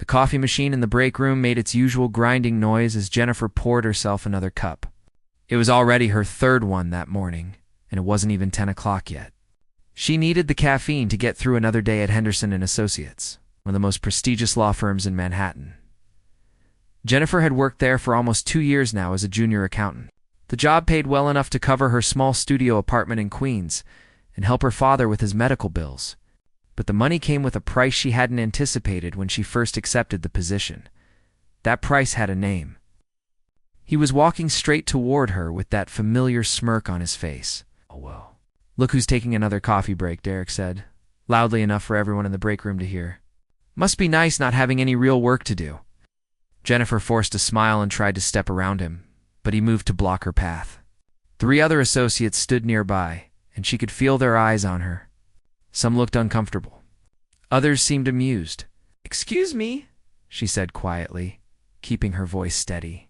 The coffee machine in the break room made its usual grinding noise as Jennifer poured herself another cup. It was already her third one that morning, and it wasn't even 10 o'clock yet. She needed the caffeine to get through another day at Henderson & Associates, one of the most prestigious law firms in Manhattan. Jennifer had worked there for almost 2 years now as a junior accountant. The job paid well enough to cover her small studio apartment in Queens and help her father with his medical bills. But the money came with a price she hadn't anticipated when she first accepted the position. That price had a name. He was walking straight toward her with that familiar smirk on his face. "Oh, well. Look who's taking another coffee break," Derek said, loudly enough for everyone in the break room to hear. "Must be nice not having any real work to do." Jennifer forced a smile and tried to step around him, but he moved to block her path. 3 other associates stood nearby, and she could feel their eyes on her. Some looked uncomfortable. Others seemed amused. "Excuse me," she said quietly, keeping her voice steady.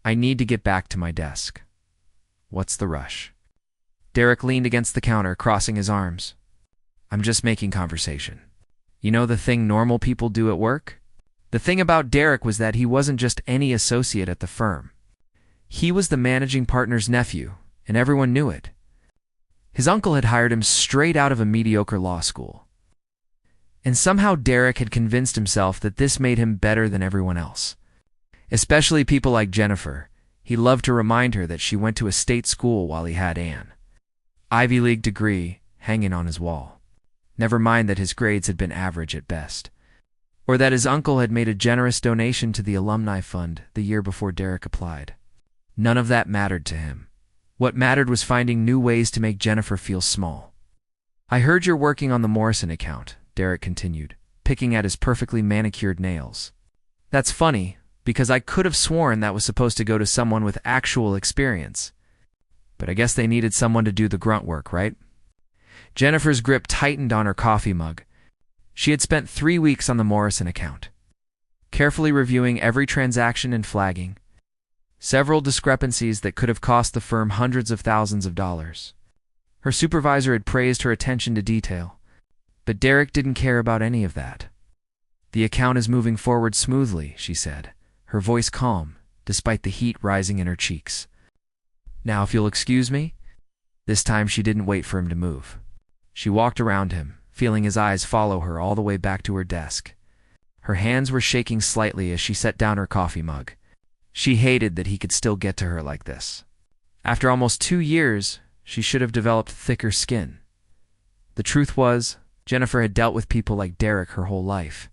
"I need to get back to my desk." "What's the rush?" Derek leaned against the counter, crossing his arms. "I'm just making conversation. You know the thing normal people do at work?" The thing about Derek was that he wasn't just any associate at the firm. He was the managing partner's nephew, and everyone knew it. His uncle had hired him straight out of a mediocre law school. And somehow Derek had convinced himself that this made him better than everyone else. Especially people like Jennifer. He loved to remind her that she went to a state school while he had Anne. Ivy League degree hanging on his wall. Never mind that his grades had been average at best. Or that his uncle had made a generous donation to the alumni fund the year before Derek applied. None of that mattered to him. What mattered was finding new ways to make Jennifer feel small. "I heard you're working on the Morrison account," Derek continued, picking at his perfectly manicured nails. "That's funny, because I could have sworn that was supposed to go to someone with actual experience. But I guess they needed someone to do the grunt work, right?" Jennifer's grip tightened on her coffee mug. She had spent 3 weeks on the Morrison account, carefully reviewing every transaction and flagging several discrepancies that could have cost the firm hundreds of thousands of dollars. Her supervisor had praised her attention to detail, but Derek didn't care about any of that. "The account is moving forward smoothly," she said, her voice calm, despite the heat rising in her cheeks. "Now, if you'll excuse me." This time she didn't wait for him to move. She walked around him, feeling his eyes follow her all the way back to her desk. Her hands were shaking slightly as she set down her coffee mug. She hated that he could still get to her like this. After almost 2 years, she should have developed thicker skin. The truth was, Jennifer had dealt with people like Derek her whole life.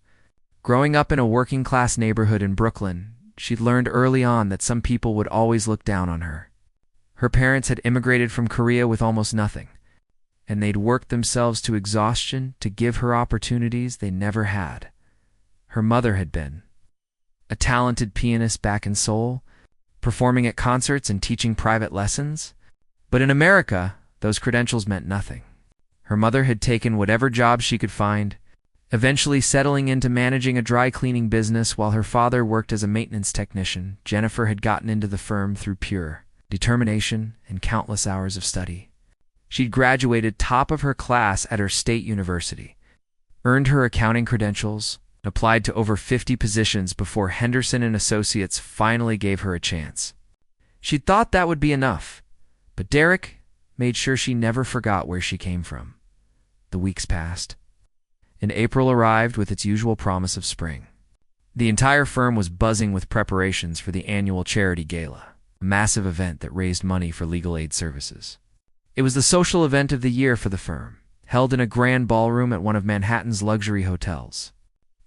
Growing up in a working-class neighborhood in Brooklyn, she'd learned early on that some people would always look down on her. Her parents had immigrated from Korea with almost nothing, and they'd worked themselves to exhaustion to give her opportunities they never had. Her mother had been a talented pianist back in Seoul, performing at concerts and teaching private lessons. But in America, those credentials meant nothing. Her mother had taken whatever job she could find, eventually settling into managing a dry cleaning business while her father worked as a maintenance technician. Jennifer had gotten into the firm through pure determination and countless hours of study. She'd graduated top of her class at her state university, earned her accounting credentials, and applied to over 50 positions before Henderson & Associates finally gave her a chance. She'd thought that would be enough, but Derek made sure she never forgot where she came from. The weeks passed, and April arrived with its usual promise of spring. The entire firm was buzzing with preparations for the annual charity gala, a massive event that raised money for legal aid services. It was the social event of the year for the firm, held in a grand ballroom at one of Manhattan's luxury hotels.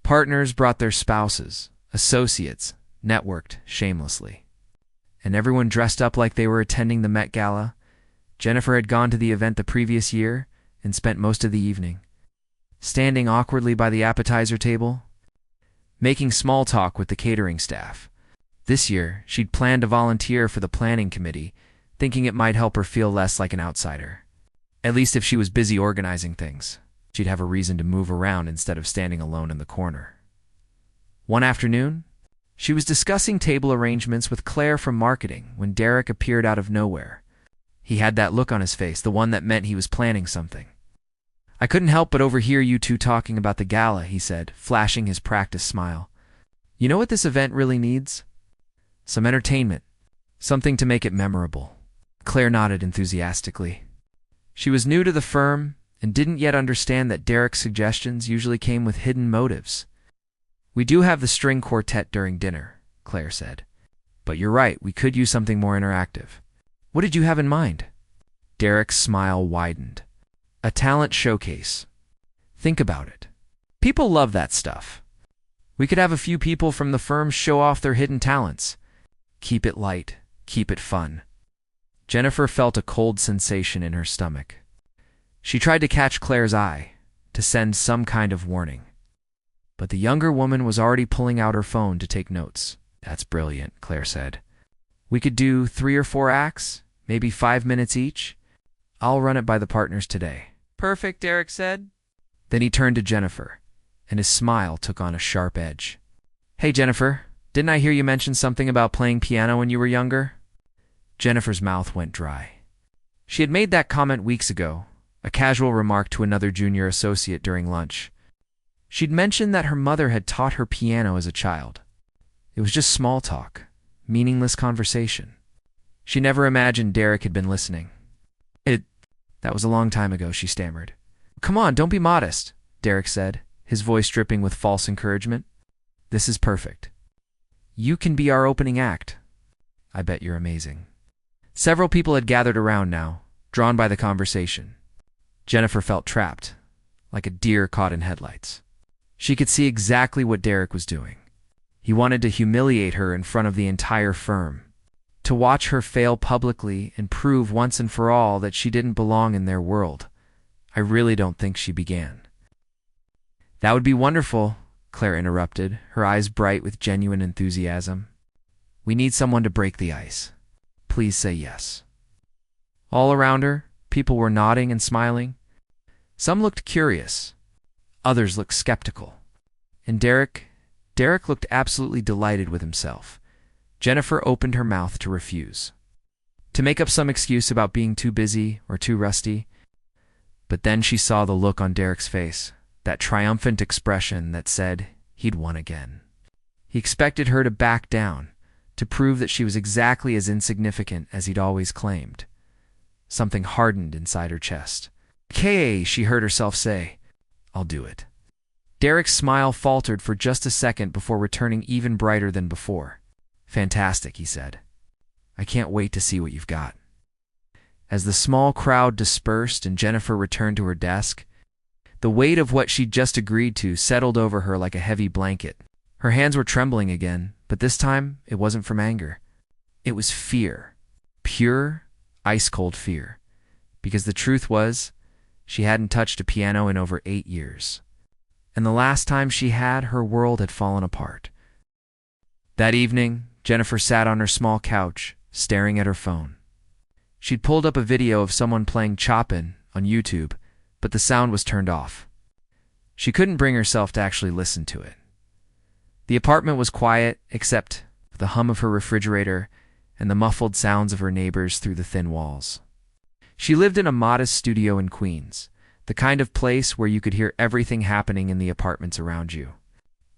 Partners brought their spouses, associates, networked shamelessly. And everyone dressed up like they were attending the Met Gala. Jennifer had gone to the event the previous year and spent most of the evening standing awkwardly by the appetizer table, making small talk with the catering staff. This year, she'd planned to volunteer for the planning committee, thinking it might help her feel less like an outsider. At least if she was busy organizing things, she'd have a reason to move around instead of standing alone in the corner. One afternoon, she was discussing table arrangements with Claire from marketing when Derek appeared out of nowhere. He had that look on his face, the one that meant he was planning something. "I couldn't help but overhear you two talking about the gala," he said, flashing his practiced smile. You know what this event really needs? Some entertainment. Something to make it memorable. Claire nodded enthusiastically. She was new to the firm and didn't yet understand that Derek's suggestions usually came with hidden motives. We do have the string quartet during dinner, Claire said. But you're right, we could use something more interactive. What did you have in mind? Derek's smile widened. A talent showcase. Think about it. People love that stuff. We could have a few people from the firm show off their hidden talents. Keep it light, keep it fun. Jennifer felt a cold sensation in her stomach. She tried to catch Claire's eye, to send some kind of warning. But the younger woman was already pulling out her phone to take notes. That's brilliant, Claire said. We could do 3 or 4 acts, maybe 5 minutes each. I'll run it by the partners today. Perfect, Derek said. Then he turned to Jennifer, and his smile took on a sharp edge. Hey, Jennifer, didn't I hear you mention something about playing piano when you were younger? Jennifer's mouth went dry. She had made that comment weeks ago, a casual remark to another junior associate during lunch. She'd mentioned that her mother had taught her piano as a child. It was just small talk, meaningless conversation. She never imagined Derek had been listening. That was a long time ago, she stammered. Come on, don't be modest, Derek said, his voice dripping with false encouragement. This is perfect. You can be our opening act. I bet you're amazing. Several people had gathered around now, drawn by the conversation. Jennifer felt trapped, like a deer caught in headlights. She could see exactly what Derek was doing. He wanted to humiliate her in front of the entire firm, to watch her fail publicly and prove once and for all that she didn't belong in their world. I really don't think she began. That would be wonderful, Claire interrupted, her eyes bright with genuine enthusiasm. We need someone to break the ice. Please say yes. All around her, people were nodding and smiling. Some looked curious. Others looked skeptical. And Derek looked absolutely delighted with himself. Jennifer opened her mouth to refuse, to make up some excuse about being too busy or too rusty. But then she saw the look on Derek's face, that triumphant expression that said he'd won again. He expected her to back down, to prove that she was exactly as insignificant as he'd always claimed. Something hardened inside her chest. Okay, she heard herself say. I'll do it. Derek's smile faltered for just a second before returning even brighter than before. Fantastic, he said. I can't wait to see what you've got. As the small crowd dispersed and Jennifer returned to her desk, the weight of what she'd just agreed to settled over her like a heavy blanket. Her hands were trembling again, but this time it wasn't from anger. It was fear. Pure, ice-cold fear. Because the truth was, she hadn't touched a piano in over 8 years. And the last time she had, her world had fallen apart. That evening, Jennifer sat on her small couch, staring at her phone. She'd pulled up a video of someone playing Chopin on YouTube, but the sound was turned off. She couldn't bring herself to actually listen to it. The apartment was quiet, except for the hum of her refrigerator and the muffled sounds of her neighbors through the thin walls. She lived in a modest studio in Queens, the kind of place where you could hear everything happening in the apartments around you.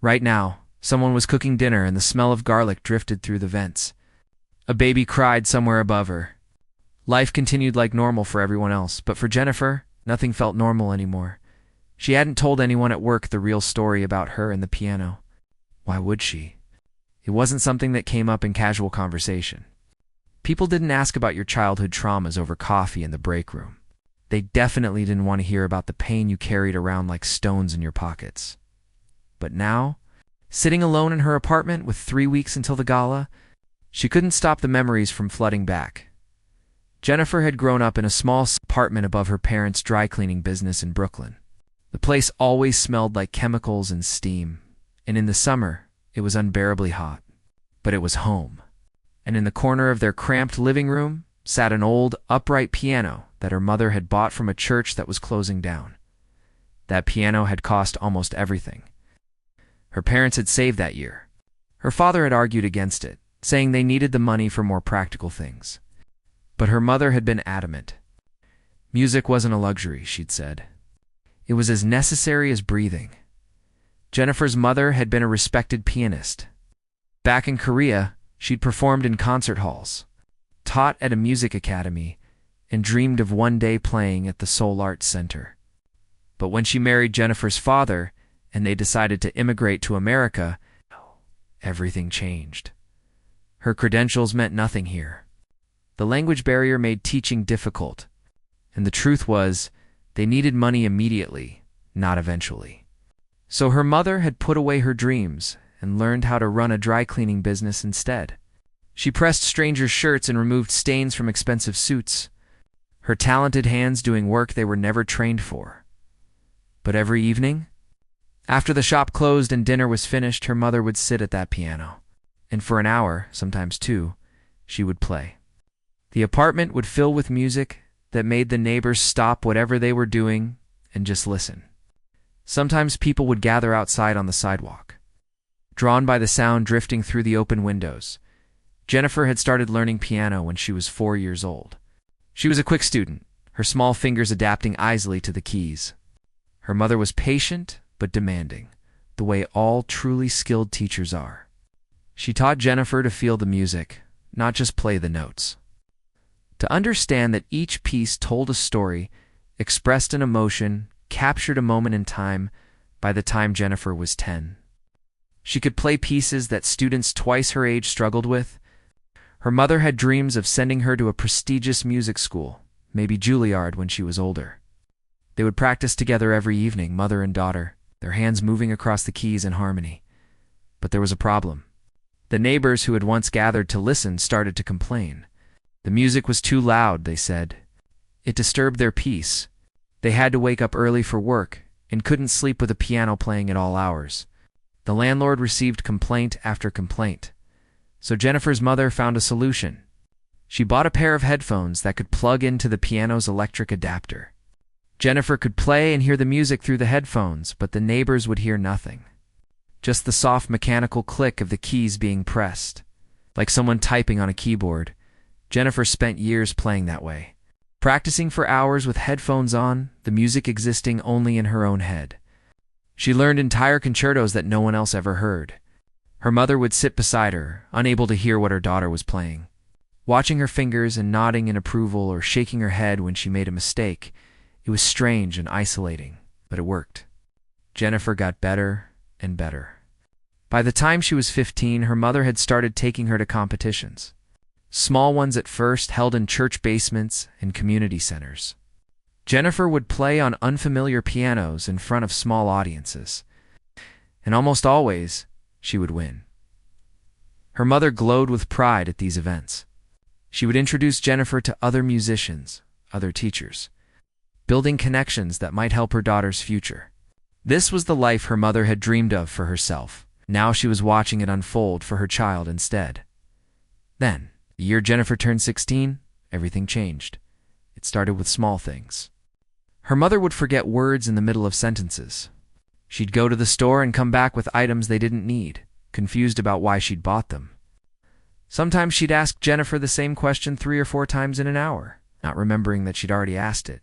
Right now, someone was cooking dinner and the smell of garlic drifted through the vents. A baby cried somewhere above her. Life continued like normal for everyone else, but for Jennifer, nothing felt normal anymore. She hadn't told anyone at work the real story about her and the piano. Why would she? It wasn't something that came up in casual conversation. People didn't ask about your childhood traumas over coffee in the break room. They definitely didn't want to hear about the pain you carried around like stones in your pockets. But now, sitting alone in her apartment with 3 weeks until the gala, she couldn't stop the memories from flooding back. Jennifer had grown up in a small apartment above her parents' dry cleaning business in Brooklyn. The place always smelled like chemicals and steam, and in the summer, it was unbearably hot. But it was home. And in the corner of their cramped living room sat an old, upright piano that her mother had bought from a church that was closing down. That piano had cost almost everything. Her parents had saved that year. Her father had argued against it, saying they needed the money for more practical things. But her mother had been adamant. Music wasn't a luxury, she'd said. It was as necessary as breathing. Jennifer's mother had been a respected pianist, Back in Korea, she'd performed in concert halls, taught at a music academy, and dreamed of one day playing at the Seoul Arts Center. But when she married Jennifer's father and they decided to immigrate to America, everything changed. Her credentials meant nothing here. The language barrier made teaching difficult, and the truth was, they needed money immediately, not eventually. So her mother had put away her dreams and learned how to run a dry cleaning business instead. She pressed strangers' shirts and removed stains from expensive suits, her talented hands doing work they were never trained for. But every evening, after the shop closed and dinner was finished, her mother would sit at that piano, and for an hour, sometimes two, she would play. The apartment would fill with music that made the neighbors stop whatever they were doing and just listen. Sometimes people would gather outside on the sidewalk, drawn by the sound drifting through the open windows. Jennifer had started learning piano when she was 4 years old. She was a quick student, her small fingers adapting easily to the keys. Her mother was patient but demanding, the way all truly skilled teachers are. She taught Jennifer to feel the music, not just play the notes. To understand that each piece told a story, expressed an emotion, captured a moment in time. By the time Jennifer was 10, she could play pieces that students twice her age struggled with. Her mother had dreams of sending her to a prestigious music school, maybe Juilliard when she was older. They would practice together every evening, mother and daughter, their hands moving across the keys in harmony. But there was a problem. The neighbors who had once gathered to listen started to complain. The music was too loud, they said. It disturbed their peace. They had to wake up early for work and couldn't sleep with a piano playing at all hours. The landlord received complaint after complaint. So Jennifer's mother found a solution. She bought a pair of headphones that could plug into the piano's electric adapter. Jennifer could play and hear the music through the headphones, but the neighbors would hear nothing. Just the soft mechanical click of the keys being pressed, like someone typing on a keyboard. Jennifer spent years playing that way, practicing for hours with headphones on, the music existing only in her own head. She learned entire concertos that no one else ever heard. Her mother would sit beside her, unable to hear what her daughter was playing, watching her fingers and nodding in approval or shaking her head when she made a mistake. It was strange and isolating, but it worked. Jennifer got better and better. By the time she was 15, her mother had started taking her to competitions. Small ones at first, held in church basements and community centers. Jennifer would play on unfamiliar pianos in front of small audiences, and almost always, she would win. Her mother glowed with pride at these events. She would introduce Jennifer to other musicians, other teachers, building connections that might help her daughter's future. This was the life her mother had dreamed of for herself. Now she was watching it unfold for her child instead. Then, the year Jennifer turned 16, everything changed. It started with small things. Her mother would forget words in the middle of sentences. She'd go to the store and come back with items they didn't need, confused about why she'd bought them. Sometimes she'd ask Jennifer the same question 3 or 4 times in an hour, not remembering that she'd already asked it.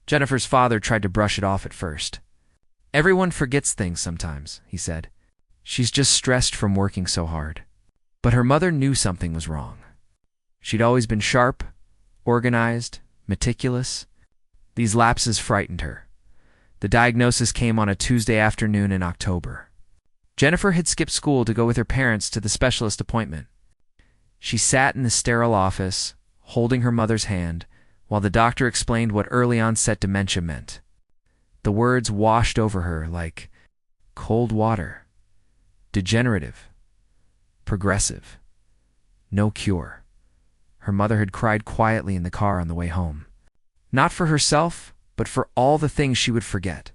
Jennifer's father tried to brush it off at first. "Everyone forgets things sometimes," he said. "She's just stressed from working so hard." But her mother knew something was wrong. She'd always been sharp, organized, meticulous. These lapses frightened her. The diagnosis came on a Tuesday afternoon in October. Jennifer had skipped school to go with her parents to the specialist appointment. She sat in the sterile office, holding her mother's hand, while the doctor explained what early onset dementia meant. The words washed over her like cold water. Degenerative. Progressive. No cure. Her mother had cried quietly in the car on the way home. Not for herself, but for all the things she would forget.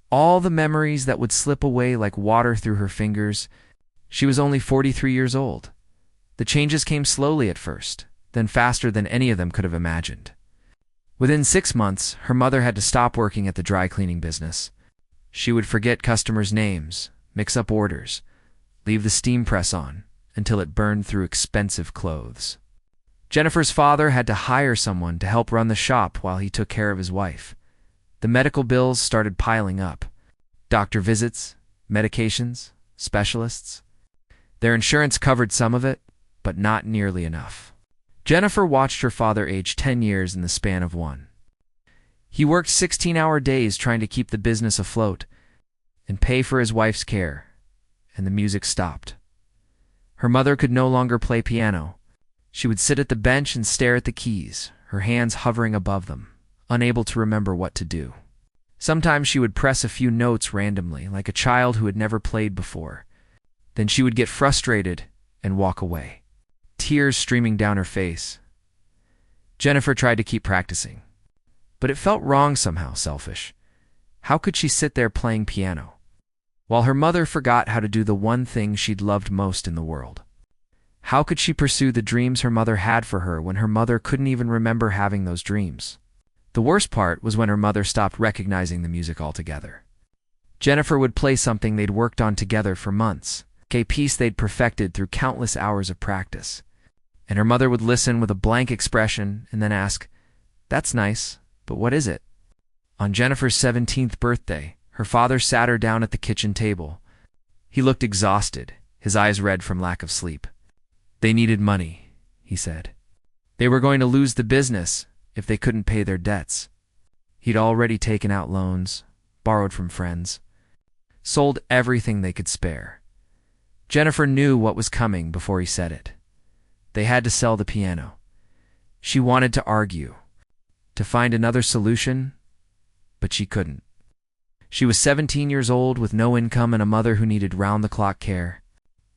All the memories that would slip away like water through her fingers. She was only 43 years old. The changes came slowly at first, then faster than any of them could have imagined. Within 6 months, her mother had to stop working at the dry cleaning business. She would forget customers' names, mix up orders, leave the steam press on until it burned through expensive clothes. Jennifer's father had to hire someone to help run the shop while he took care of his wife. The medical bills started piling up. Doctor visits, medications, specialists. Their insurance covered some of it, but not nearly enough. Jennifer watched her father age 10 years in the span of one. He worked 16-hour days trying to keep the business afloat and pay for his wife's care, and the music stopped. Her mother could no longer play piano. She would sit at the bench and stare at the keys, her hands hovering above them, unable to remember what to do. Sometimes she would press a few notes randomly, like a child who had never played before. Then she would get frustrated and walk away, tears streaming down her face. Jennifer tried to keep practicing, but it felt wrong somehow, selfish. How could she sit there playing piano, while her mother forgot how to do the one thing she'd loved most in the world? How could she pursue the dreams her mother had for her when her mother couldn't even remember having those dreams? The worst part was when her mother stopped recognizing the music altogether. Jennifer would play something they'd worked on together for months, a piece they'd perfected through countless hours of practice. And her mother would listen with a blank expression and then ask, "That's nice, but what is it?" On Jennifer's 17th birthday, her father sat her down at the kitchen table. He looked exhausted, his eyes red from lack of sleep. They needed money, he said. They were going to lose the business if they couldn't pay their debts. He'd already taken out loans, borrowed from friends, sold everything they could spare. Jennifer knew what was coming before he said it. They had to sell the piano. She wanted to argue, to find another solution, but she couldn't. She was 17 years old with no income and a mother who needed round-the-clock care.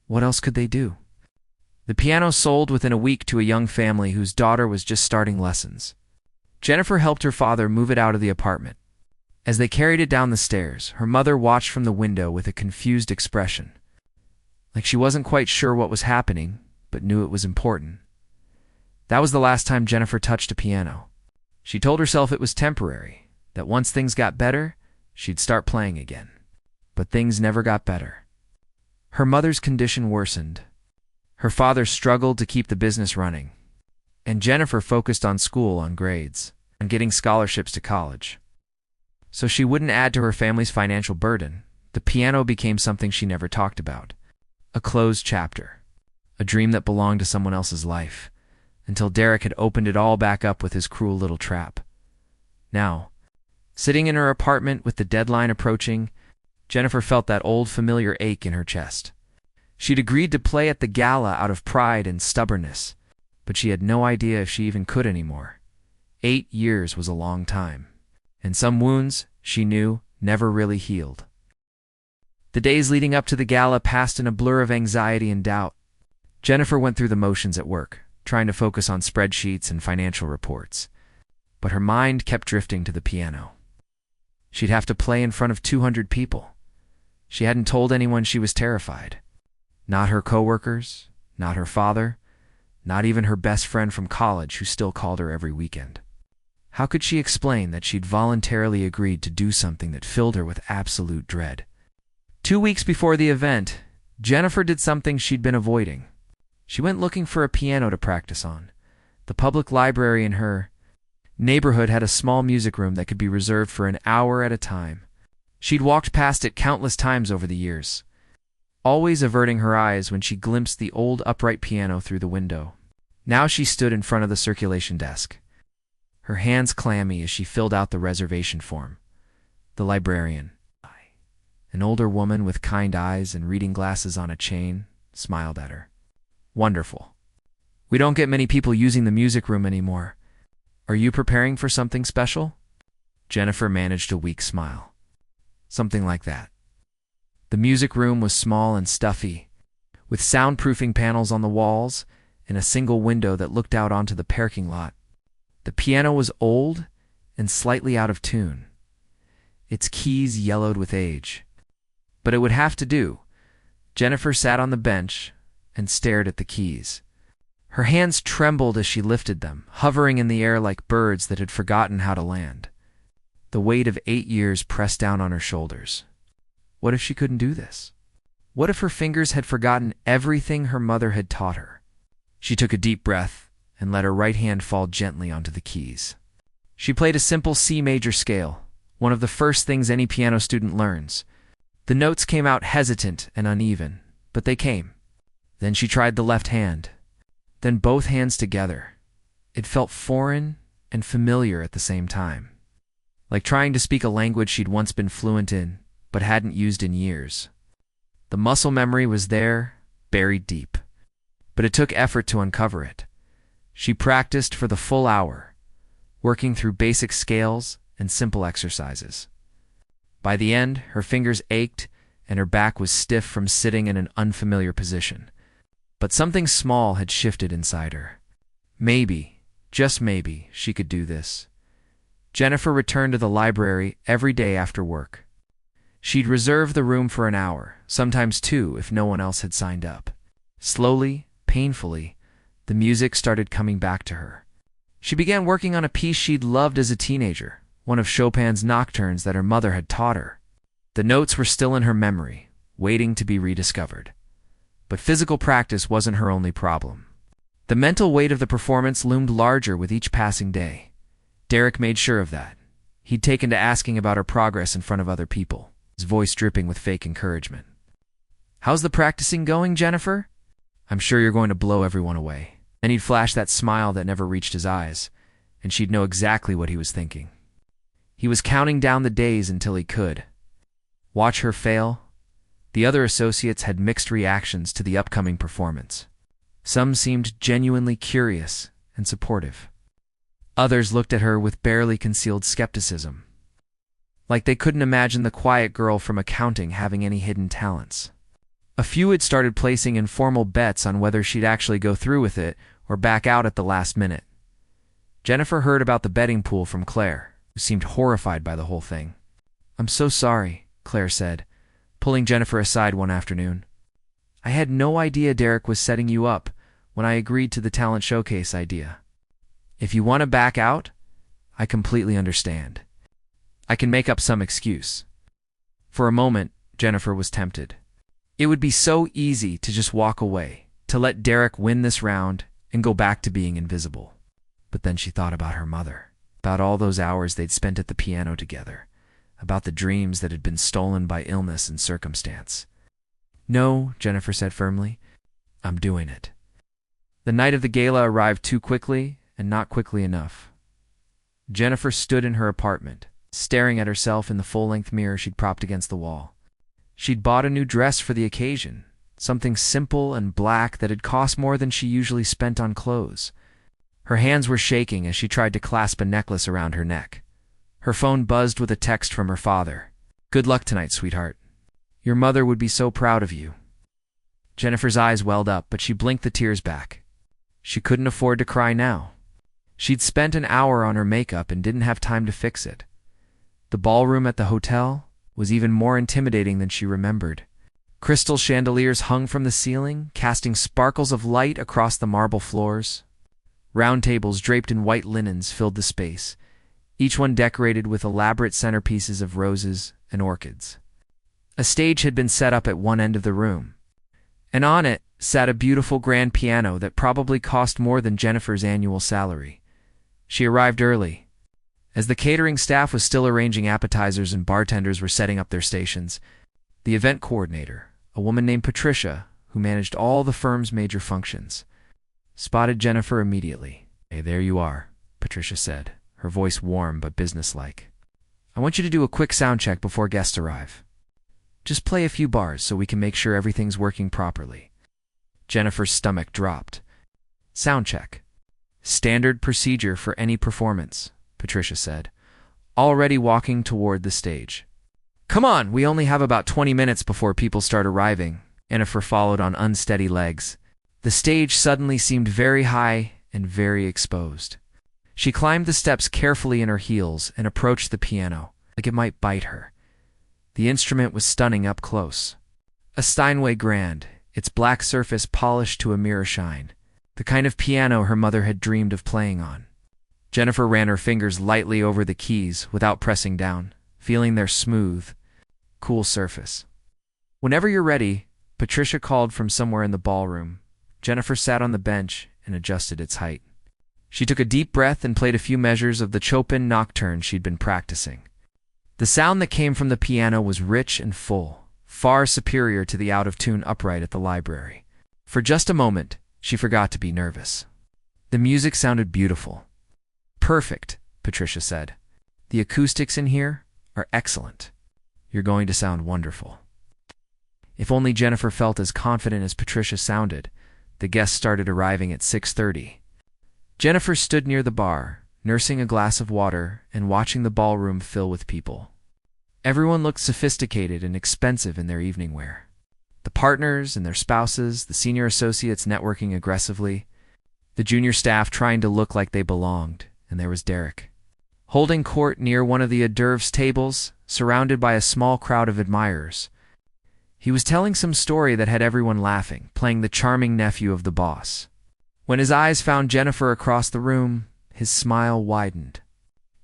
What else could they do? The piano sold within a week to a young family whose daughter was just starting lessons. Jennifer helped her father move it out of the apartment. As they carried it down the stairs, her mother watched from the window with a confused expression, like she wasn't quite sure what was happening, but knew it was important. That was the last time Jennifer touched a piano. She told herself it was temporary, that once things got better, she'd start playing again. But things never got better. Her mother's condition worsened. Her father struggled to keep the business running, and Jennifer focused on school, on grades, on getting scholarships to college. So she wouldn't add to her family's financial burden. The piano became something she never talked about. A closed chapter. A dream that belonged to someone else's life, until Derek had opened it all back up with his cruel little trap. Now, sitting in her apartment with the deadline approaching, Jennifer felt that old familiar ache in her chest. She'd agreed to play at the gala out of pride and stubbornness, but she had no idea if she even could anymore. 8 years was a long time, and some wounds, she knew, never really healed. The days leading up to the gala passed in a blur of anxiety and doubt. Jennifer went through the motions at work, trying to focus on spreadsheets and financial reports, but her mind kept drifting to the piano. She'd have to play in front of 200 people. She hadn't told anyone she was terrified. Not her coworkers, not her father, not even her best friend from college who still called her every weekend. How could she explain that she'd voluntarily agreed to do something that filled her with absolute dread? 2 weeks before the event, Jennifer did something she'd been avoiding. She went looking for a piano to practice on. The public library in her neighborhood had a small music room that could be reserved for an hour at a time. She'd walked past it countless times over the years, always averting her eyes when she glimpsed the old upright piano through the window. Now she stood in front of the circulation desk, her hands clammy as she filled out the reservation form. The librarian, an older woman with kind eyes and reading glasses on a chain, smiled at her. "Wonderful. We don't get many people using the music room anymore. Are you preparing for something special?" Jennifer managed a weak smile. Something like that. The music room was small and stuffy, with soundproofing panels on the walls and a single window that looked out onto the parking lot. The piano was old and slightly out of tune, its keys yellowed with age. But it would have to do. Jennifer sat on the bench and stared at the keys. Her hands trembled as she lifted them, hovering in the air like birds that had forgotten how to land. The weight of 8 years pressed down on her shoulders. What if she couldn't do this? What if her fingers had forgotten everything her mother had taught her? She took a deep breath and let her right hand fall gently onto the keys. She played a simple C major scale, one of the first things any piano student learns. The notes came out hesitant and uneven, but they came. Then she tried the left hand, then both hands together. It felt foreign and familiar at the same time, like trying to speak a language she'd once been fluent in, but hadn't used in years. The muscle memory was there, buried deep, but it took effort to uncover it. She practiced for the full hour, working through basic scales and simple exercises. By the end, her fingers ached and her back was stiff from sitting in an unfamiliar position. But something small had shifted inside her. Maybe, just maybe, she could do this. Jennifer returned to the library every day after work. She'd reserve the room for an hour, sometimes two if no one else had signed up. Slowly, painfully, the music started coming back to her. She began working on a piece she'd loved as a teenager, one of Chopin's nocturnes that her mother had taught her. The notes were still in her memory, waiting to be rediscovered. But physical practice wasn't her only problem. The mental weight of the performance loomed larger with each passing day. Derek made sure of that. He'd taken to asking about her progress in front of other people, his voice dripping with fake encouragement. "How's the practicing going, Jennifer? I'm sure you're going to blow everyone away." Then he'd flash that smile that never reached his eyes, and she'd know exactly what he was thinking. He was counting down the days until he could. Watch her fail. The other associates had mixed reactions to the upcoming performance. Some seemed genuinely curious and supportive. Others looked at her with barely concealed skepticism, like they couldn't imagine the quiet girl from accounting having any hidden talents. A few had started placing informal bets on whether she'd actually go through with it or back out at the last minute. Jennifer heard about the betting pool from Claire, who seemed horrified by the whole thing. "I'm so sorry," Claire said, pulling Jennifer aside one afternoon. "I had no idea Derek was setting you up when I agreed to the talent showcase idea. If you want to back out, I completely understand. I can make up some excuse." For a moment, Jennifer was tempted. It would be so easy to just walk away, to let Derek win this round and go back to being invisible. But then she thought about her mother, about all those hours they'd spent at the piano together, about the dreams that had been stolen by illness and circumstance. "No," Jennifer said firmly, "I'm doing it." The night of the gala arrived too quickly and not quickly enough. Jennifer stood in her apartment, staring at herself in the full-length mirror she'd propped against the wall. She'd bought a new dress for the occasion, something simple and black that had cost more than she usually spent on clothes. Her hands were shaking as she tried to clasp a necklace around her neck. Her phone buzzed with a text from her father. "Good luck tonight, sweetheart. Your mother would be so proud of you." Jennifer's eyes welled up, but she blinked the tears back. She couldn't afford to cry now. She'd spent an hour on her makeup and didn't have time to fix it. The ballroom at the hotel was even more intimidating than she remembered. Crystal chandeliers hung from the ceiling, casting sparkles of light across the marble floors. Round tables draped in white linens filled the space, each one decorated with elaborate centerpieces of roses and orchids. A stage had been set up at one end of the room, and on it sat a beautiful grand piano that probably cost more than Jennifer's annual salary. She arrived early. As the catering staff was still arranging appetizers and bartenders were setting up their stations, the event coordinator, a woman named Patricia, who managed all the firm's major functions, spotted Jennifer immediately. "Hey, there you are," Patricia said, her voice warm but businesslike. "I want you to do a quick sound check before guests arrive. Just play a few bars so we can make sure everything's working properly." Jennifer's stomach dropped. "Sound check. Standard procedure for any performance," Patricia said, already walking toward the stage. "Come on, we only have about 20 minutes before people start arriving," Jennifer followed on unsteady legs. The stage suddenly seemed very high and very exposed. She climbed the steps carefully in her heels and approached the piano, like it might bite her. The instrument was stunning up close. A Steinway grand, its black surface polished to a mirror shine, the kind of piano her mother had dreamed of playing on. Jennifer ran her fingers lightly over the keys without pressing down, feeling their smooth, cool surface. "Whenever you're ready," Patricia called from somewhere in the ballroom. Jennifer sat on the bench and adjusted its height. She took a deep breath and played a few measures of the Chopin nocturne she'd been practicing. The sound that came from the piano was rich and full, far superior to the out-of-tune upright at the library. For just a moment, she forgot to be nervous. The music sounded beautiful. "Perfect," Patricia said. "The acoustics in here are excellent. You're going to sound wonderful." If only Jennifer felt as confident as Patricia sounded. The guests started arriving at 6:30. Jennifer stood near the bar, nursing a glass of water and watching the ballroom fill with people. Everyone looked sophisticated and expensive in their evening wear. The partners and their spouses, the senior associates networking aggressively, the junior staff trying to look like they belonged, and there was Derek, holding court near one of the hors d'oeuvres tables, surrounded by a small crowd of admirers. He was telling some story that had everyone laughing, playing the charming nephew of the boss. When his eyes found Jennifer across the room, his smile widened.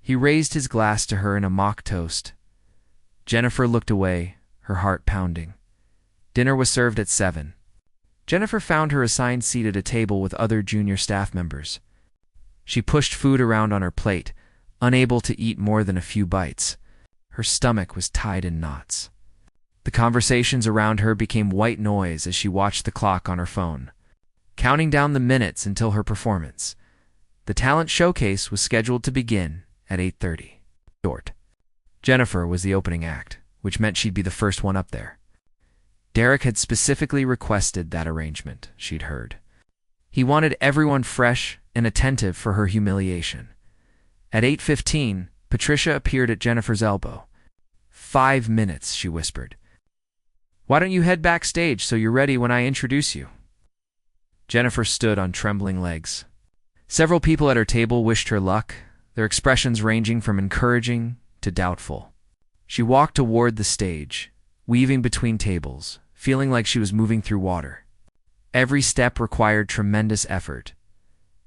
He raised his glass to her in a mock toast. Jennifer looked away, her heart pounding. Dinner was served at 7. Jennifer found her assigned seat at a table with other junior staff members. She pushed food around on her plate, unable to eat more than a few bites. Her stomach was tied in knots. The conversations around her became white noise as she watched the clock on her phone, counting down the minutes until her performance. The talent showcase was scheduled to begin at 8:30. Jennifer was the opening act, which meant she'd be the first one up there. Derek had specifically requested that arrangement, she'd heard. He wanted everyone fresh and attentive for her humiliation. At 8:15, Patricia appeared at Jennifer's elbow. "5 minutes," she whispered. "Why don't you head backstage so you're ready when I introduce you?" Jennifer stood on trembling legs. Several people at her table wished her luck, their expressions ranging from encouraging to doubtful. She walked toward the stage, weaving between tables, feeling like she was moving through water. Every step required tremendous effort.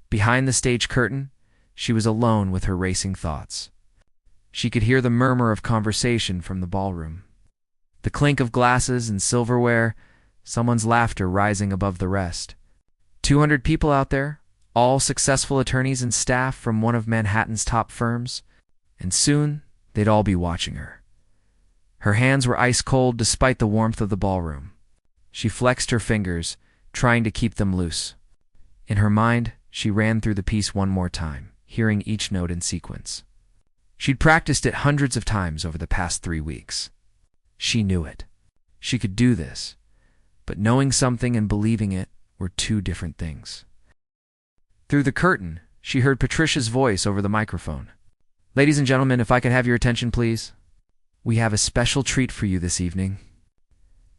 Behind the stage curtain, she was alone with her racing thoughts. She could hear the murmur of conversation from the ballroom. The clink of glasses and silverware, someone's laughter rising above the rest. 200 people out there, all successful attorneys and staff from one of Manhattan's top firms, and soon they'd all be watching her. Her hands were ice cold despite the warmth of the ballroom. She flexed her fingers, trying to keep them loose. In her mind, she ran through the piece one more time, hearing each note in sequence. She'd practiced it hundreds of times over the past 3 weeks. She knew it. She could do this. But knowing something and believing it were two different things. Through the curtain, she heard Patricia's voice over the microphone. "Ladies and gentlemen, if I could have your attention, please. We have a special treat for you this evening.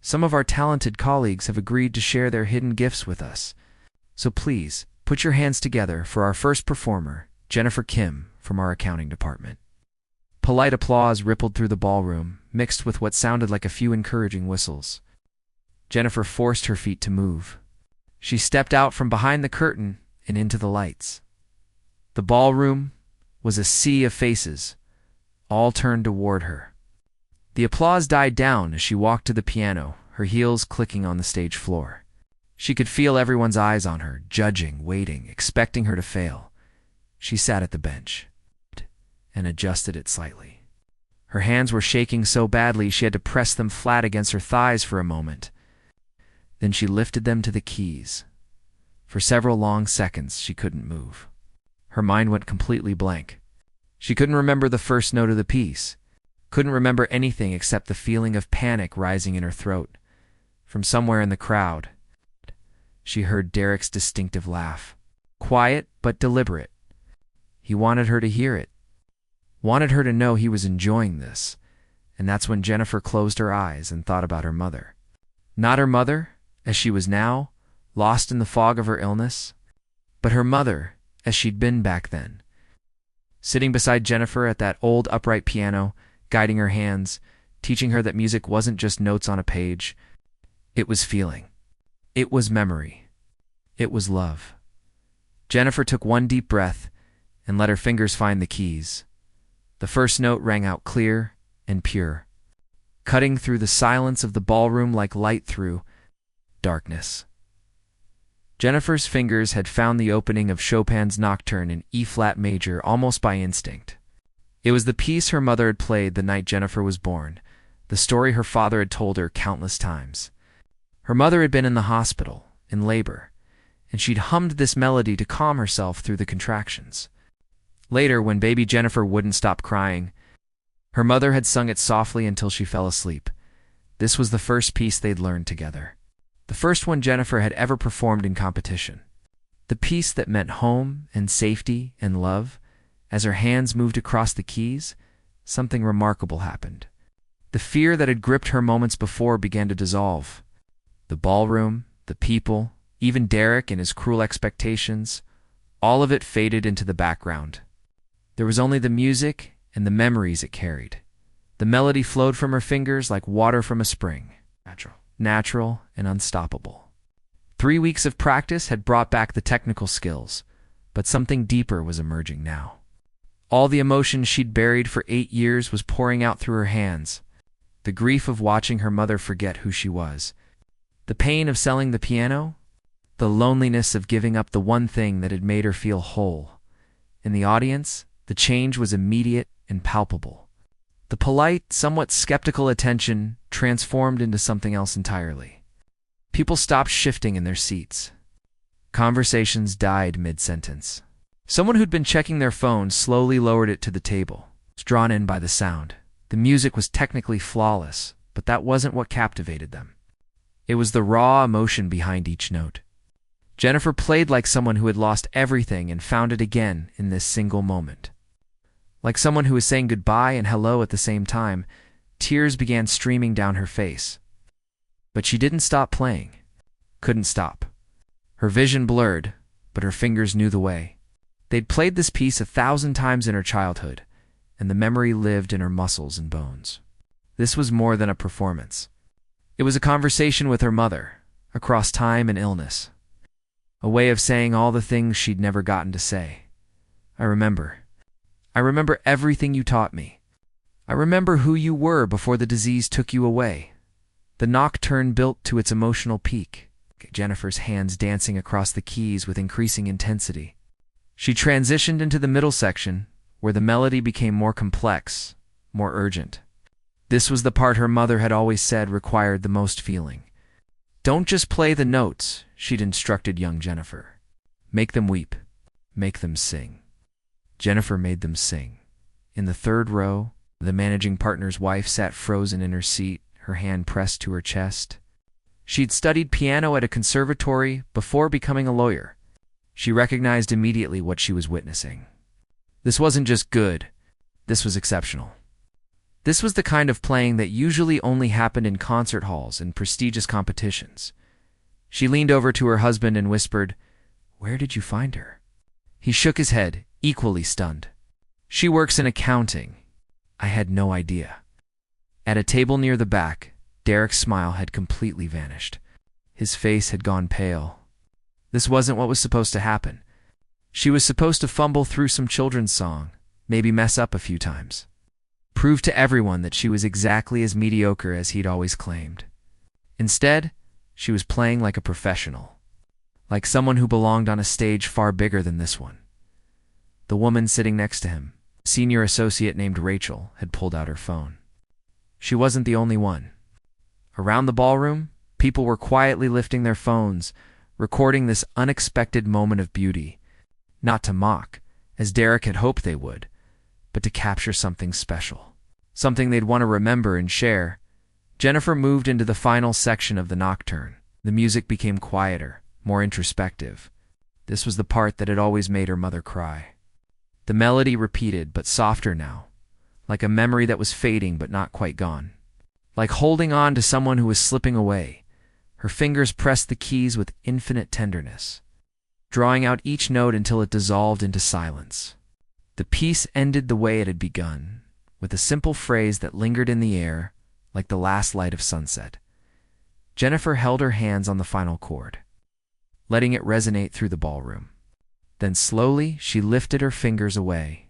Some of our talented colleagues have agreed to share their hidden gifts with us. So please, put your hands together for our first performer, Jennifer Kim, from our accounting department." Polite applause rippled through the ballroom, mixed with what sounded like a few encouraging whistles. Jennifer forced her feet to move. She stepped out from behind the curtain and into the lights. The ballroom was a sea of faces, all turned toward her. The applause died down as she walked to the piano, her heels clicking on the stage floor. She could feel everyone's eyes on her, judging, waiting, expecting her to fail. She sat at the bench and adjusted it slightly. Her hands were shaking so badly she had to press them flat against her thighs for a moment. Then she lifted them to the keys. For several long seconds, she couldn't move. Her mind went completely blank. She couldn't remember the first note of the piece, couldn't remember anything except the feeling of panic rising in her throat. From somewhere in the crowd, she heard Derek's distinctive laugh, quiet but deliberate. He wanted her to hear it, wanted her to know he was enjoying this, and that's when Jennifer closed her eyes and thought about her mother. Not her mother, as she was now, lost in the fog of her illness, but her mother, as she'd been back then. Sitting beside Jennifer at that old upright piano, guiding her hands, teaching her that music wasn't just notes on a page. It was feeling. It was memory. It was love. Jennifer took one deep breath and let her fingers find the keys. The first note rang out clear and pure, cutting through the silence of the ballroom like light through darkness. Jennifer's fingers had found the opening of Chopin's Nocturne in E-flat major almost by instinct. It was the piece her mother had played the night Jennifer was born, the story her father had told her countless times. Her mother had been in the hospital, in labor, and she'd hummed this melody to calm herself through the contractions. Later, when baby Jennifer wouldn't stop crying, her mother had sung it softly until she fell asleep. This was the first piece they'd learned together. The first one Jennifer had ever performed in competition. The piece that meant home and safety and love. As her hands moved across the keys, something remarkable happened. The fear that had gripped her moments before began to dissolve. The ballroom, the people, even Derek and his cruel expectations, all of it faded into the background. There was only the music and the memories it carried. The melody flowed from her fingers like water from a spring. Natural and unstoppable. 3 weeks of practice had brought back the technical skills, but something deeper was emerging now. All the emotion she'd buried for 8 years was pouring out through her hands. The grief of watching her mother forget who she was. The pain of selling the piano. The loneliness of giving up the one thing that had made her feel whole. In the audience, the change was immediate and palpable. The polite, somewhat skeptical attention transformed into something else entirely. People stopped shifting in their seats. Conversations died mid-sentence. Someone who'd been checking their phone slowly lowered it to the table, drawn in by the sound. The music was technically flawless, but that wasn't what captivated them. It was the raw emotion behind each note. Jennifer played like someone who had lost everything and found it again in this single moment. Like someone who was saying goodbye and hello at the same time, tears began streaming down her face. But she didn't stop playing. Couldn't stop. Her vision blurred, but her fingers knew the way. They'd played this piece 1,000 times in her childhood, and the memory lived in her muscles and bones. This was more than a performance. It was a conversation with her mother, across time and illness. A way of saying all the things she'd never gotten to say. I remember everything you taught me. I remember who you were before the disease took you away. The nocturne built to its emotional peak, Jennifer's hands dancing across the keys with increasing intensity. She transitioned into the middle section, where the melody became more complex, more urgent. This was the part her mother had always said required the most feeling. Don't just play the notes, she'd instructed young Jennifer. Make them weep. Make them sing. Jennifer made them sing. In the third row, the managing partner's wife sat frozen in her seat, her hand pressed to her chest. She'd studied piano at a conservatory before becoming a lawyer. She recognized immediately what she was witnessing. This wasn't just good, this was exceptional. This was the kind of playing that usually only happened in concert halls and prestigious competitions. She leaned over to her husband and whispered, "Where did you find her?" He shook his head, equally stunned. "She works in accounting." I had no idea. At a table near the back, Derek's smile had completely vanished. His face had gone pale. This wasn't what was supposed to happen. She was supposed to fumble through some children's song, maybe mess up a few times. Prove to everyone that she was exactly as mediocre as he'd always claimed. Instead, she was playing like a professional. Like someone who belonged on a stage far bigger than this one. The woman sitting next to him, a senior associate named Rachel, had pulled out her phone. She wasn't the only one. Around the ballroom, people were quietly lifting their phones, recording this unexpected moment of beauty, not to mock, as Derek had hoped they would, but to capture something special, something they'd want to remember and share. Jennifer moved into the final section of the nocturne. The music became quieter, more introspective. This was the part that had always made her mother cry. The melody repeated, but softer now, like a memory that was fading but not quite gone. Like holding on to someone who was slipping away. Her fingers pressed the keys with infinite tenderness, drawing out each note until it dissolved into silence. The piece ended the way it had begun, with a simple phrase that lingered in the air like the last light of sunset. Jennifer held her hands on the final chord, letting it resonate through the ballroom. Then slowly she lifted her fingers away.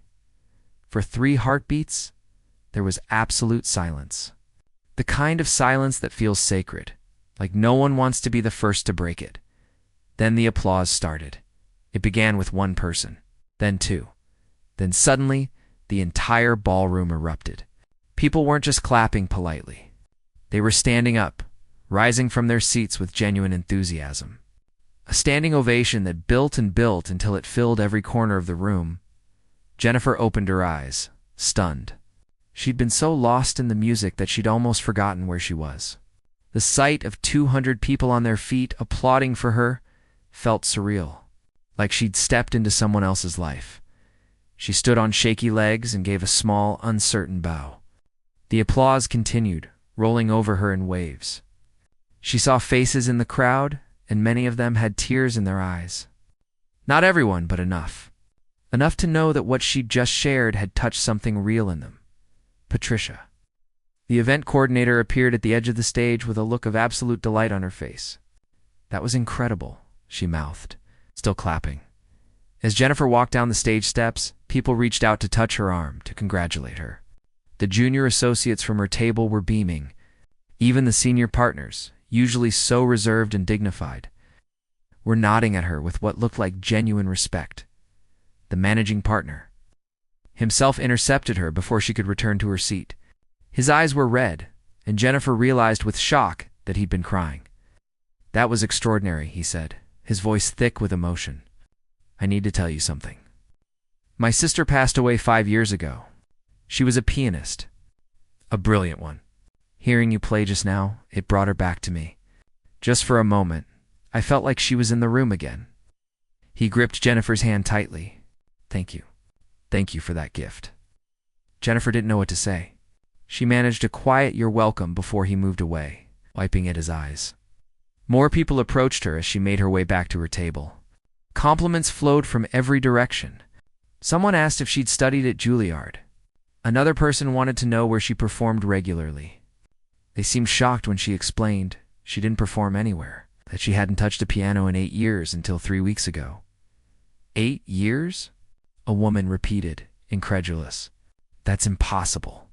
For 3 heartbeats, there was absolute silence. The kind of silence that feels sacred, like no one wants to be the first to break it. Then the applause started. It began with 1 person, then 2. Then suddenly, the entire ballroom erupted. People weren't just clapping politely. They were standing up, rising from their seats with genuine enthusiasm. A standing ovation that built and built until it filled every corner of the room. Jennifer opened her eyes, stunned. She'd been so lost in the music that she'd almost forgotten where she was. The sight of 200 people on their feet applauding for her felt surreal, like she'd stepped into someone else's life. She stood on shaky legs and gave a small, uncertain bow. The applause continued, rolling over her in waves. She saw faces in the crowd, and many of them had tears in their eyes. Not everyone, but enough. Enough to know that what she'd just shared had touched something real in them. Patricia. The event coordinator appeared at the edge of the stage with a look of absolute delight on her face. "That was incredible," she mouthed, still clapping. As Jennifer walked down the stage steps, people reached out to touch her arm, to congratulate her. The junior associates from her table were beaming. Even the senior partners, usually so reserved and dignified, were nodding at her with what looked like genuine respect. The managing partner himself intercepted her before she could return to her seat. His eyes were red, and Jennifer realized with shock that he'd been crying. "That was extraordinary," he said, his voice thick with emotion. "I need to tell you something. My sister passed away 5 years ago. She was a pianist. A brilliant one. Hearing you play just now, it brought her back to me. Just for a moment, I felt like she was in the room again." He gripped Jennifer's hand tightly. "Thank you. Thank you for that gift." Jennifer didn't know what to say. She managed a quiet "you're welcome" before he moved away, wiping at his eyes. More people approached her as she made her way back to her table. Compliments flowed from every direction. Someone asked if she'd studied at Juilliard. Another person wanted to know where she performed regularly. They seemed shocked when she explained she didn't perform anywhere, that she hadn't touched a piano in 8 years until 3 weeks ago. 8 years? A woman repeated, incredulous. "That's impossible.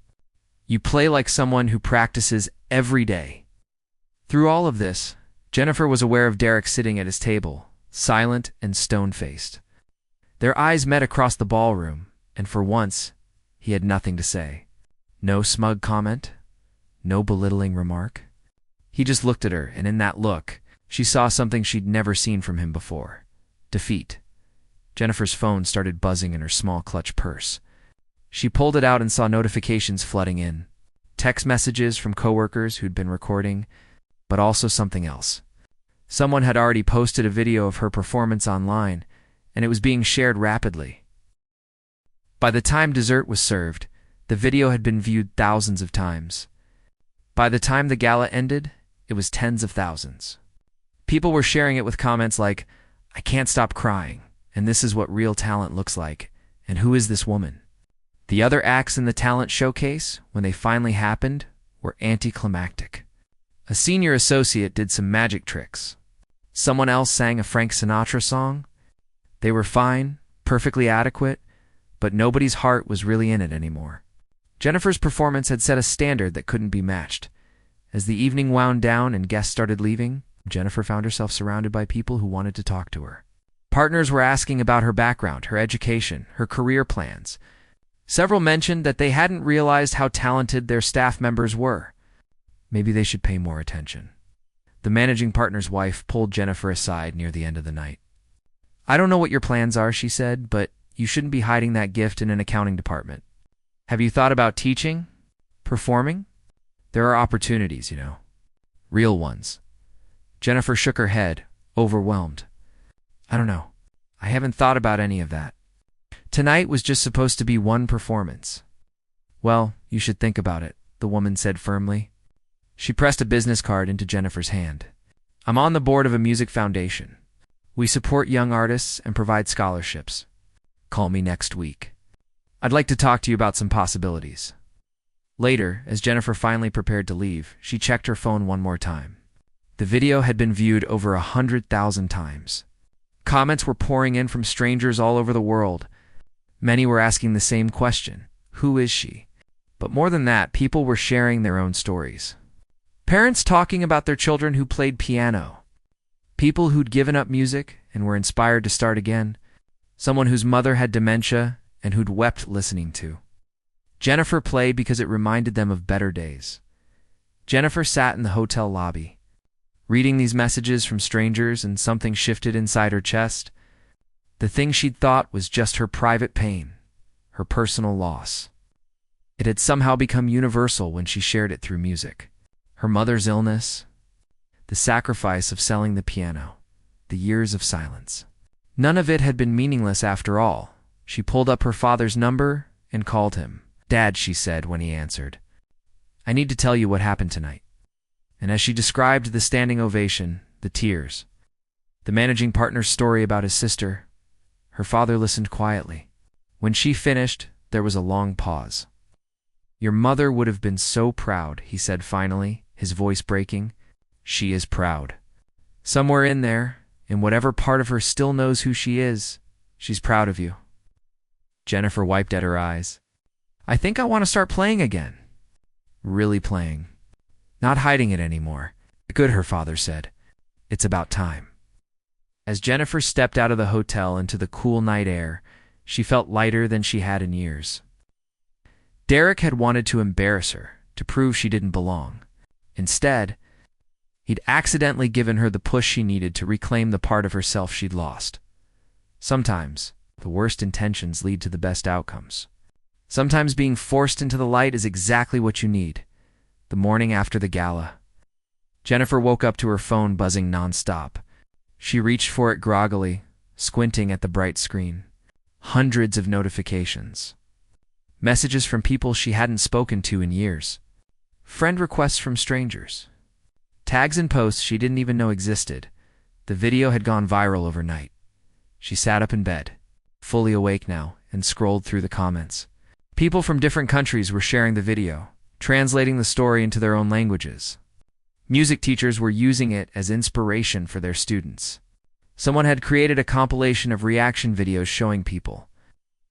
You play like someone who practices every day." Through all of this, Jennifer was aware of Derek sitting at his table, silent and stone-faced. Their eyes met across the ballroom, and for once, he had nothing to say. No smug comment, no belittling remark. He just looked at her, and in that look, she saw something she'd never seen from him before. Defeat. Jennifer's phone started buzzing in her small clutch purse. She pulled it out and saw notifications flooding in. Text messages from coworkers who'd been recording, but also something else. Someone had already posted a video of her performance online, and it was being shared rapidly. By the time dessert was served, the video had been viewed thousands of times. By the time the gala ended, it was tens of thousands. People were sharing it with comments like, "I can't stop crying, and this is what real talent looks like, and who is this woman?" The other acts in the talent showcase, when they finally happened, were anticlimactic. A senior associate did some magic tricks. Someone else sang a Frank Sinatra song. They were fine, perfectly adequate, but nobody's heart was really in it anymore. Jennifer's performance had set a standard that couldn't be matched. As the evening wound down and guests started leaving, Jennifer found herself surrounded by people who wanted to talk to her. Partners were asking about her background, her education, her career plans. Several mentioned that they hadn't realized how talented their staff members were. Maybe they should pay more attention. The managing partner's wife pulled Jennifer aside near the end of the night. "I don't know what your plans are," she said, "but you shouldn't be hiding that gift in an accounting department. Have you thought about teaching? Performing? There are opportunities, you know. Real ones." Jennifer shook her head, overwhelmed. "I don't know. I haven't thought about any of that. Tonight was just supposed to be one performance." "Well, you should think about it," the woman said firmly. She pressed a business card into Jennifer's hand. "I'm on the board of a music foundation. We support young artists and provide scholarships. Call me next week. I'd like to talk to you about some possibilities." Later, as Jennifer finally prepared to leave, she checked her phone one more time. The video had been viewed over 100,000 times. Comments were pouring in from strangers all over the world. Many were asking the same question: who is she? But more than that, people were sharing their own stories. Parents talking about their children who played piano. People who'd given up music and were inspired to start again. Someone whose mother had dementia and who'd wept listening to. Jennifer played because it reminded them of better days. Jennifer sat in the hotel lobby, Reading these messages from strangers, and something shifted inside her chest. The thing she'd thought was just her private pain, her personal loss. It had somehow become universal when she shared it through music. Her mother's illness, the sacrifice of selling the piano, the years of silence. None of it had been meaningless after all. She pulled up her father's number and called him. "Dad," she said when he answered, "I need to tell you what happened tonight." And as she described the standing ovation, the tears, the managing partner's story about his sister, her father listened quietly. When she finished, there was a long pause. "Your mother would have been so proud," he said finally, his voice breaking. "She is proud. Somewhere in there, in whatever part of her still knows who she is, she's proud of you." Jennifer wiped at her eyes. "I think I want to start playing again. Really playing. Not hiding it anymore." "Good," her father said. "It's about time." As Jennifer stepped out of the hotel into the cool night air, she felt lighter than she had in years. Derek had wanted to embarrass her, to prove she didn't belong. Instead, he'd accidentally given her the push she needed to reclaim the part of herself she'd lost. Sometimes, the worst intentions lead to the best outcomes. Sometimes being forced into the light is exactly what you need. The morning after the gala, Jennifer woke up to her phone buzzing nonstop. She reached for it groggily, squinting at the bright screen. Hundreds of notifications. Messages from people she hadn't spoken to in years. Friend requests from strangers. Tags and posts she didn't even know existed. The video had gone viral overnight. She sat up in bed, fully awake now, and scrolled through the comments. People from different countries were sharing the video, translating the story into their own languages. Music teachers were using it as inspiration for their students. Someone had created a compilation of reaction videos showing people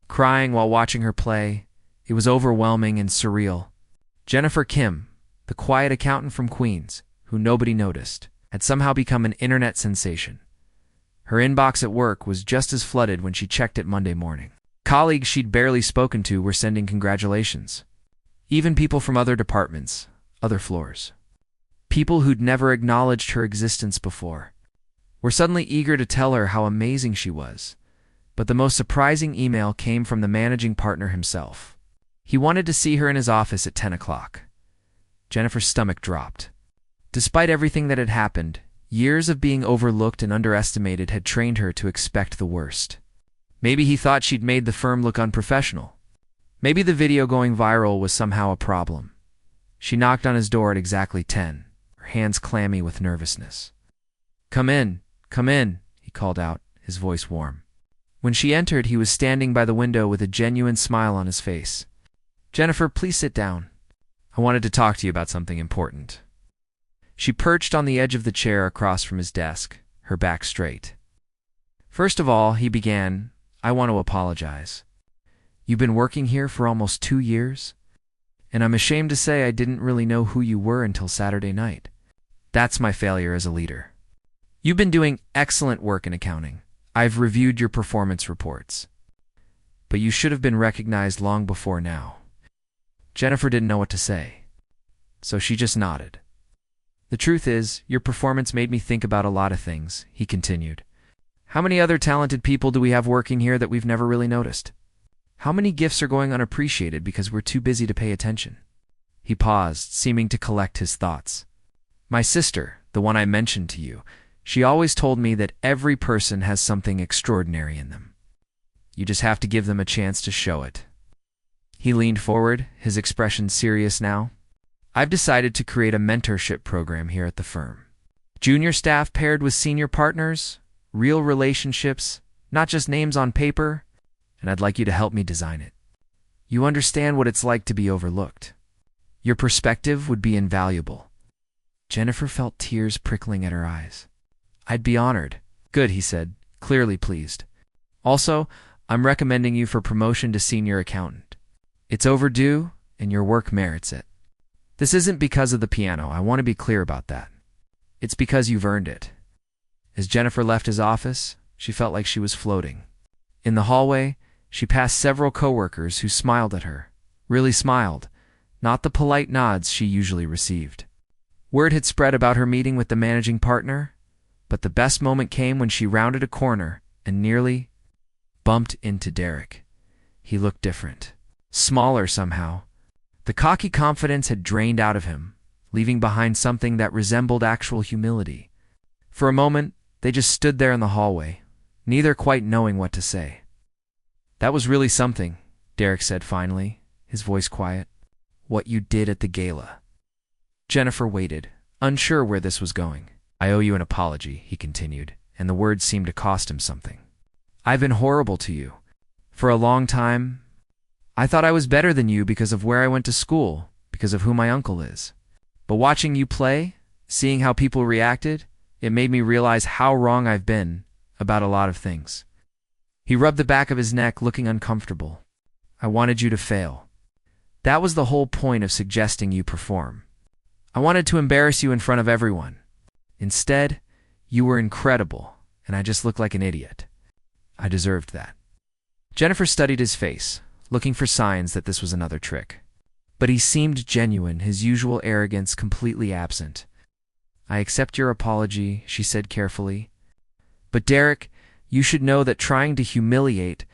crying while watching her play. It was overwhelming and surreal. Jennifer Kim, the quiet accountant from Queens, who nobody noticed, had somehow become an internet sensation. Her inbox at work was just as flooded when she checked it Monday morning. Colleagues she'd barely spoken to were sending congratulations. Even people from other departments, other floors. People who'd never acknowledged her existence before were suddenly eager to tell her how amazing she was. But the most surprising email came from the managing partner himself. He wanted to see her in his office at 10 o'clock. Jennifer's stomach dropped. Despite everything that had happened, years of being overlooked and underestimated had trained her to expect the worst. Maybe he thought she'd made the firm look unprofessional. Maybe the video going viral was somehow a problem. She knocked on his door at exactly 10, her hands clammy with nervousness. Come in," he called out, his voice warm. When she entered, he was standing by the window with a genuine smile on his face. "Jennifer, please sit down. I wanted to talk to you about something important." She perched on the edge of the chair across from his desk, her back straight. "First of all," he began, "I want to apologize. You've been working here for almost 2 years, and I'm ashamed to say I didn't really know who you were until Saturday night. That's my failure as a leader. You've been doing excellent work in accounting. I've reviewed your performance reports. But you should have been recognized long before now." Jennifer didn't know what to say, so she just nodded. "The truth is, your performance made me think about a lot of things," he continued. "How many other talented people do we have working here that we've never really noticed? How many gifts are going unappreciated because we're too busy to pay attention?" He paused, seeming to collect his thoughts. "My sister, the one I mentioned to you, she always told me that every person has something extraordinary in them. You just have to give them a chance to show it." He leaned forward, his expression serious now. "I've decided to create a mentorship program here at the firm. Junior staff paired with senior partners, real relationships, not just names on paper, and I'd like you to help me design it. You understand what it's like to be overlooked. Your perspective would be invaluable." Jennifer felt tears prickling at her eyes. "I'd be honored." "Good," he said, clearly pleased. "Also, I'm recommending you for promotion to senior accountant. It's overdue, and your work merits it. This isn't because of the piano, I want to be clear about that. It's because you've earned it." As Jennifer left his office, she felt like she was floating. In the hallway, she passed several coworkers who smiled at her, really smiled, not the polite nods she usually received. Word had spread about her meeting with the managing partner, but the best moment came when she rounded a corner and nearly bumped into Derek. He looked different, smaller somehow. The cocky confidence had drained out of him, leaving behind something that resembled actual humility. For a moment, they just stood there in the hallway, neither quite knowing what to say. "That was really something," Derek said finally, his voice quiet. "What you did at the gala." Jennifer waited, unsure where this was going. "I owe you an apology," he continued, and the words seemed to cost him something. "I've been horrible to you. For a long time, I thought I was better than you because of where I went to school, because of who my uncle is. But watching you play, seeing how people reacted, it made me realize how wrong I've been about a lot of things." He rubbed the back of his neck, looking uncomfortable. "I wanted you to fail. That was the whole point of suggesting you perform. I wanted to embarrass you in front of everyone. Instead, you were incredible, and I just looked like an idiot. I deserved that." Jennifer studied his face, looking for signs that this was another trick. But he seemed genuine, his usual arrogance completely absent. "I accept your apology," she said carefully. "But Derek, you should know that trying to humiliate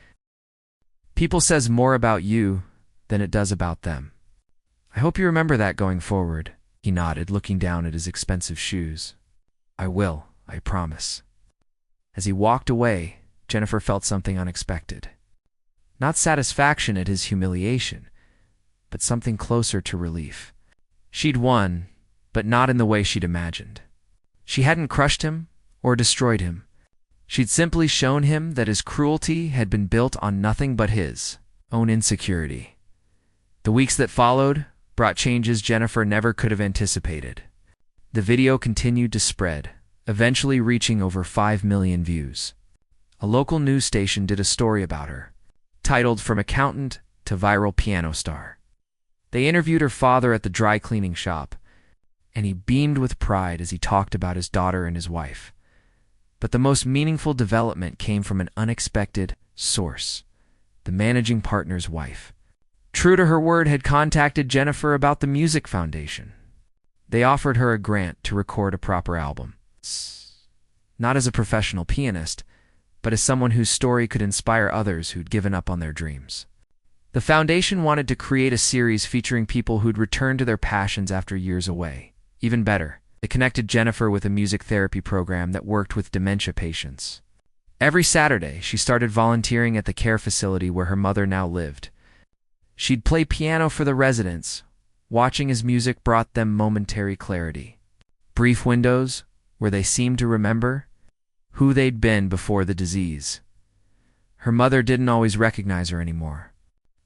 people says more about you than it does about them. I hope you remember that going forward." He nodded, looking down at his expensive shoes. "I will, I promise." As he walked away, Jennifer felt something unexpected. Not satisfaction at his humiliation, but something closer to relief. She'd won, but not in the way she'd imagined. She hadn't crushed him or destroyed him. She'd simply shown him that his cruelty had been built on nothing but his own insecurity. The weeks that followed brought changes Jennifer never could have anticipated. The video continued to spread, eventually reaching over 5 million views. A local news station did a story about her, titled "From Accountant to Viral Piano Star." They interviewed her father at the dry cleaning shop, and he beamed with pride as he talked about his daughter and his wife. But the most meaningful development came from an unexpected source: the managing partner's wife. True to her word, had contacted Jennifer about the Music Foundation. They offered her a grant to record a proper album. Not as a professional pianist, but as someone whose story could inspire others who'd given up on their dreams. The foundation wanted to create a series featuring people who'd returned to their passions after years away. Even better, it connected Jennifer with a music therapy program that worked with dementia patients. Every Saturday, she started volunteering at the care facility where her mother now lived. She'd play piano for the residents, watching as music brought them momentary clarity. Brief windows where they seemed to remember who they'd been before the disease. Her mother didn't always recognize her anymore.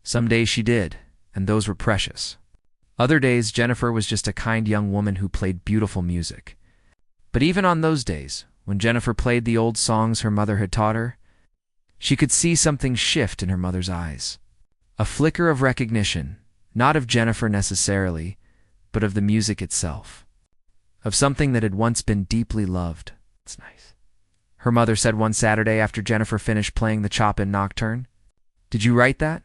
Some days she did, and those were precious. Other days, Jennifer was just a kind young woman who played beautiful music. But even on those days, when Jennifer played the old songs her mother had taught her, she could see something shift in her mother's eyes. A flicker of recognition, not of Jennifer necessarily, but of the music itself. Of something that had once been deeply loved. "It's nice," her mother said one Saturday after Jennifer finished playing the Chopin Nocturne. "Did you write that?"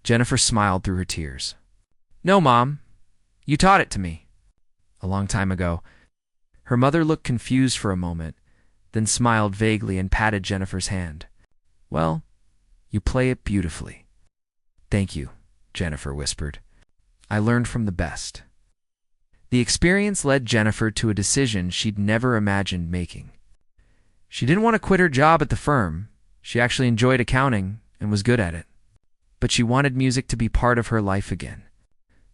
Jennifer smiled through her tears. "No, Mom. You taught it to me. A long time ago." Her mother looked confused for a moment, then smiled vaguely and patted Jennifer's hand. "Well, you play it beautifully." "Thank you," Jennifer whispered. "I learned from the best." The experience led Jennifer to a decision she'd never imagined making. She didn't want to quit her job at the firm. She actually enjoyed accounting and was good at it. But she wanted music to be part of her life again.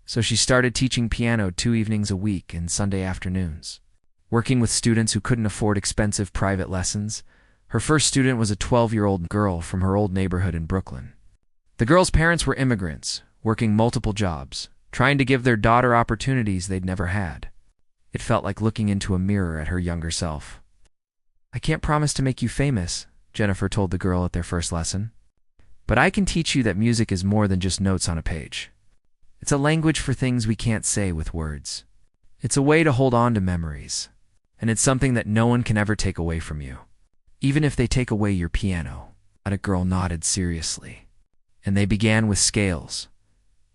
So she started teaching piano 2 evenings a week and Sunday afternoons. Working with students who couldn't afford expensive private lessons, her first student was a 12-year-old girl from her old neighborhood in Brooklyn. The girl's parents were immigrants, working multiple jobs, trying to give their daughter opportunities they'd never had. It felt like looking into a mirror at her younger self. "I can't promise to make you famous," Jennifer told the girl at their first lesson. "But I can teach you that music is more than just notes on a page. It's a language for things we can't say with words. It's a way to hold on to memories. And it's something that no one can ever take away from you. Even if they take away your piano." The girl nodded seriously. And they began with scales.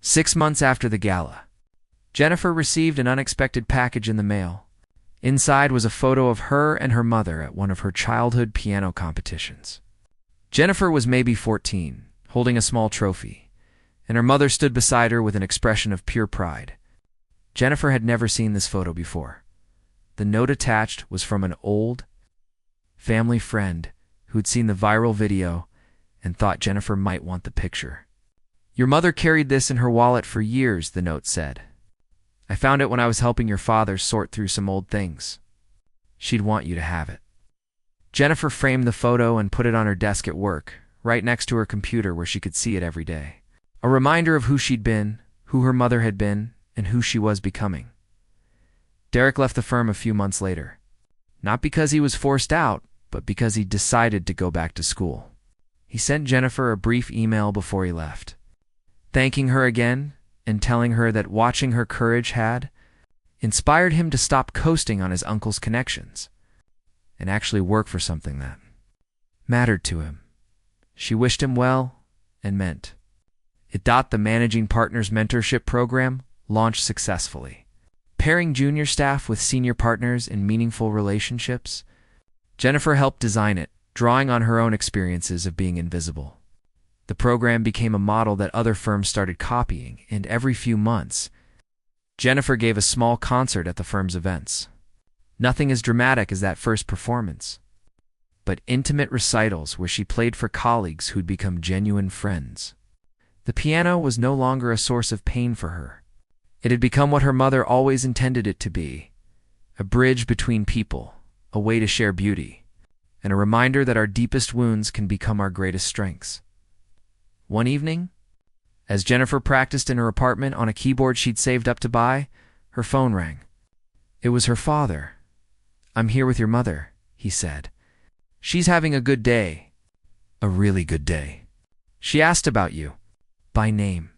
6 months after the gala, Jennifer received an unexpected package in the mail. Inside was a photo of her and her mother at one of her childhood piano competitions. Jennifer was maybe 14, holding a small trophy, and her mother stood beside her with an expression of pure pride. Jennifer had never seen this photo before. The note attached was from an old family friend who'd seen the viral video and thought Jennifer might want the picture. "Your mother carried this in her wallet for years," the note said. "I found it when I was helping your father sort through some old things. She'd want you to have it." Jennifer framed the photo and put it on her desk at work, right next to her computer where she could see it every day. A reminder of who she'd been, who her mother had been, and who she was becoming. Derek left the firm a few months later. Not because he was forced out, but because he decided to go back to school. He sent Jennifer a brief email before he left, thanking her again and telling her that watching her courage had inspired him to stop coasting on his uncle's connections and actually work for something that mattered to him. She wished him well and meant it. The Managing Partners Mentorship Program launched successfully, pairing junior staff with senior partners in meaningful relationships. Jennifer helped design it, drawing on her own experiences of being invisible. The program became a model that other firms started copying, and every few months, Jennifer gave a small concert at the firm's events. Nothing as dramatic as that first performance, but intimate recitals where she played for colleagues who'd become genuine friends. The piano was no longer a source of pain for her. It had become what her mother always intended it to be, a bridge between people, a way to share beauty, and a reminder that our deepest wounds can become our greatest strengths. One evening, as Jennifer practiced in her apartment on a keyboard she'd saved up to buy, her phone rang. It was her father. "I'm here with your mother," he said. "She's having a good day. A really good day. She asked about you. By name."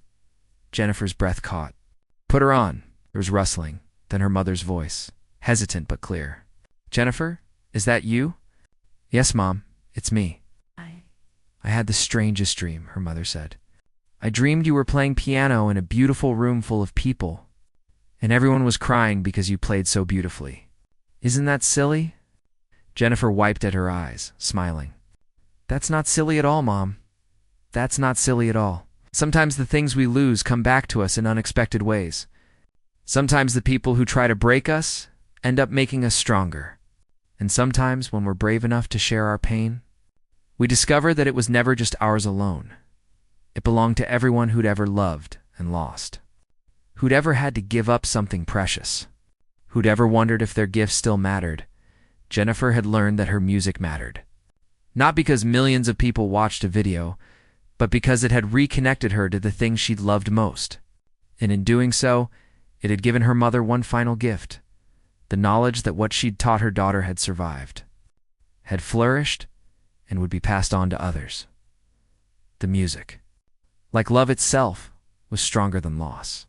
Jennifer's breath caught. "Put her on." There was rustling, then her mother's voice, hesitant but clear. "Jennifer, is that you?" "Yes, Mom, it's me." "I had the strangest dream," her mother said. "I dreamed you were playing piano in a beautiful room full of people, and everyone was crying because you played so beautifully. Isn't that silly?" Jennifer wiped at her eyes, smiling. "That's not silly at all, Mom. That's not silly at all. Sometimes the things we lose come back to us in unexpected ways. Sometimes the people who try to break us end up making us stronger. And sometimes when we're brave enough to share our pain, we discover that it was never just ours alone. It belonged to everyone who'd ever loved and lost, who'd ever had to give up something precious, who'd ever wondered if their gift still mattered. Jennifer had learned that her music mattered. Not because millions of people watched a video, but because it had reconnected her to the things she'd loved most. And in doing so, it had given her mother one final gift, the knowledge that what she'd taught her daughter had survived, had flourished, and would be passed on to others. The music, like love itself, was stronger than loss.